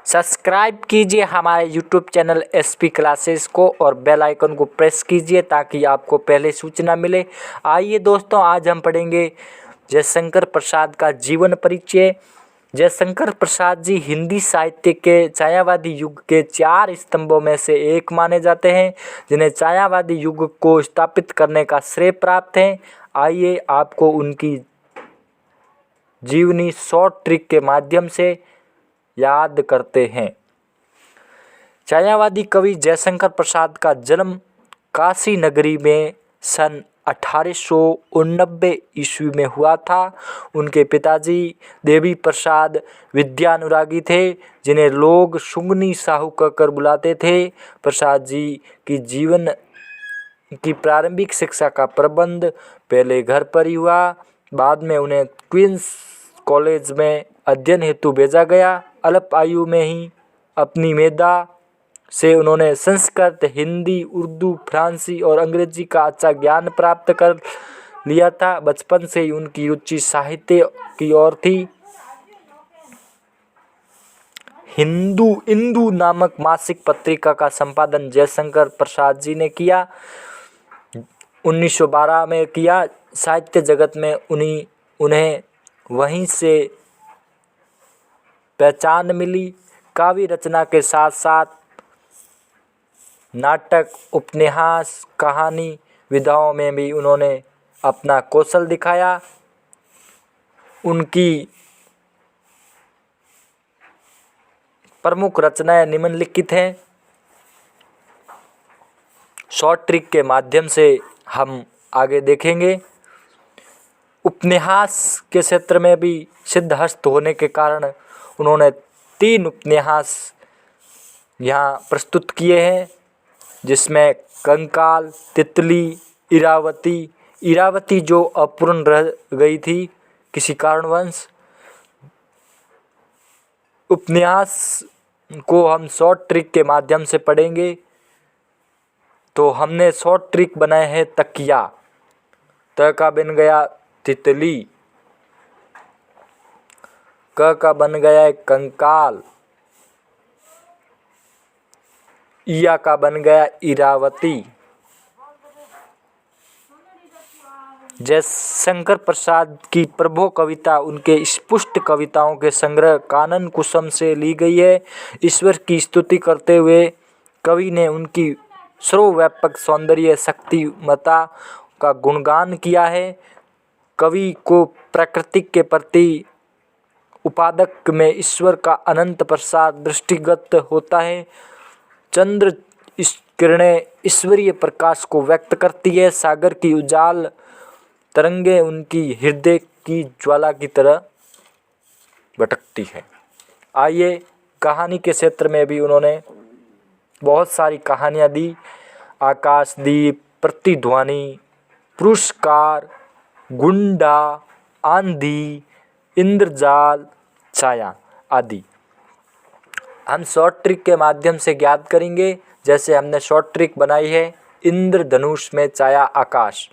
Subscribe कीजिए हमारे YouTube channel SP classes को और बेल आइकन को प्रेस कीजिए ताकि आपको पहले सूचना मिले। आइए दोस्तों, आज हम पढ़ेंगे जयशंकर प्रसाद का जीवन परिचय। जयशंकर प्रसाद जी हिंदी साहित्य के छायावादी युग के 4 स्तंभों में से एक माने जाते हैं, जिन्हें छायावादी युग को स्थापित करने का श्रेय प्राप्त है। आइए आपको उनकी जीवनी शॉर्ट ट्रिक के माध्यम से याद करते हैं। छायावादी कवि जयशंकर प्रसाद का जन्म काशी नगरी में सन 1889 ईस्वी में हुआ था। उनके पिताजी देवी प्रसाद विद्यानुरागी थे, जिन्हें लोग सुंगनी साहू कहकर बुलाते थे। प्रसाद जी की जीवन की प्रारंभिक शिक्षा का प्रबंध पहले घर पर ही हुआ। बाद में उन्हें क्वींस कॉलेज में अध्ययन हेतु भेजा गया। अल्प आयु में ही अपनी मेधा से उन्होंने संस्कृत, हिंदी, उर्दू, फ्रांसी और अंग्रेजी का अच्छा ज्ञान प्राप्त कर लिया था। बचपन से ही उनकी रुचि साहित्य की ओर थी। इंदू नामक मासिक पत्रिका का संपादन जयशंकर प्रसाद जी ने किया। 1912 में किया। साहित्य जगत में उन्हें वहीं से पहचान मिली। काव्य रचना के साथ साथ नाटक, उपन्यास, कहानी विधाओं में भी उन्होंने अपना कौशल दिखाया। उनकी प्रमुख रचनाएं निम्नलिखित हैं। शॉर्ट ट्रिक के माध्यम से हम आगे देखेंगे। उपन्यास के क्षेत्र में भी सिद्धहस्त होने के कारण उन्होंने 3 उपन्यास यहाँ प्रस्तुत किए हैं, जिसमें कंकाल, तितली, इरावती जो अपूर्ण रह गई थी किसी कारणवश। उपन्यास को हम शॉर्ट ट्रिक के माध्यम से पढ़ेंगे। तो हमने शॉर्ट ट्रिक बनाए हैं तकिया, त का बन गया तितली, क का बन गया है कंकाल, इया का बन गया इरावती। जयशंकर प्रसाद की प्रभो कविता उनके स्पुष्ट कविताओं के संग्रह कानन कुसुम से ली गई है। ईश्वर की स्तुति करते हुए कवि ने उनकी सर्वव्यापक सौंदर्य शक्तिमत्ता का गुणगान किया है। कवि को प्रकृति के प्रति उपादक में ईश्वर का अनंत प्रसाद दृष्टिगत होता है। चंद्र किरणें ईश्वरीय प्रकाश को व्यक्त करती है। सागर की उजाल तरंगे उनकी हृदय की ज्वाला की तरह भटकती है। आइए, कहानी के क्षेत्र में भी उन्होंने बहुत सारी कहानियाँ दी। आकाशदीप, प्रतिध्वनि, पुरस्कार, गुंडा, आंधी, इंद्रजाल, छाया आदि हम शॉर्ट ट्रिक के माध्यम से ज्ञात करेंगे। जैसे हमने शॉर्ट ट्रिक बनाई है इंद्र धनुष में छाया आकाश।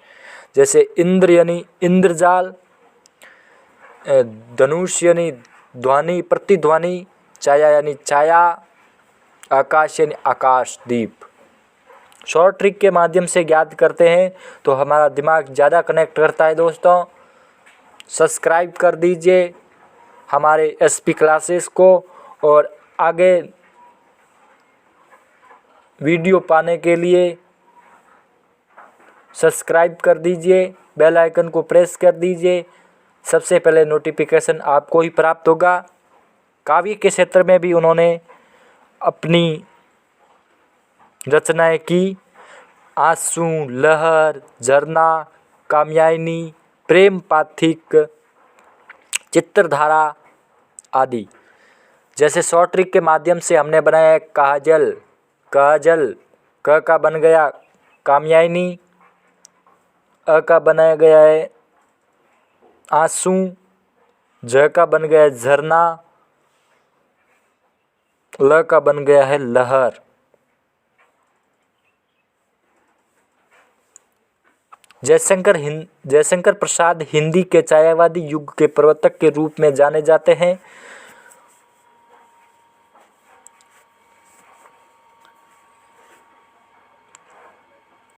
जैसे इंद्र यानी इंद्रजाल, धनुष यानी ध्वनि, प्रतिध्वनि, छाया यानी छाया, आकाश यानी आकाशदीप। शॉर्ट ट्रिक के माध्यम से ज्ञात करते हैं तो हमारा दिमाग ज़्यादा कनेक्ट करता है। दोस्तों, सब्सक्राइब कर दीजिए हमारे एसपी क्लासेस को और आगे वीडियो पाने के लिए सब्सक्राइब कर दीजिए, बेल आइकन को प्रेस कर दीजिए। सबसे पहले नोटिफिकेशन आपको ही प्राप्त होगा। काव्य के क्षेत्र में भी उन्होंने अपनी रचनाएं की। आंसू, लहर, झरना, कामयानी, प्रेम पाथिक, चित्रधारा आदि। जैसे शॉर्ट ट्रिक के माध्यम से हमने बनाया है काजल, क का बन गया कामयानी, अ का बनाया गया है आंसू, झ का बन गया है झरना, ल का बन गया है लहर। जयशंकर प्रसाद हिंदी के छायावादी युग के प्रवर्तक के रूप में जाने जाते हैं।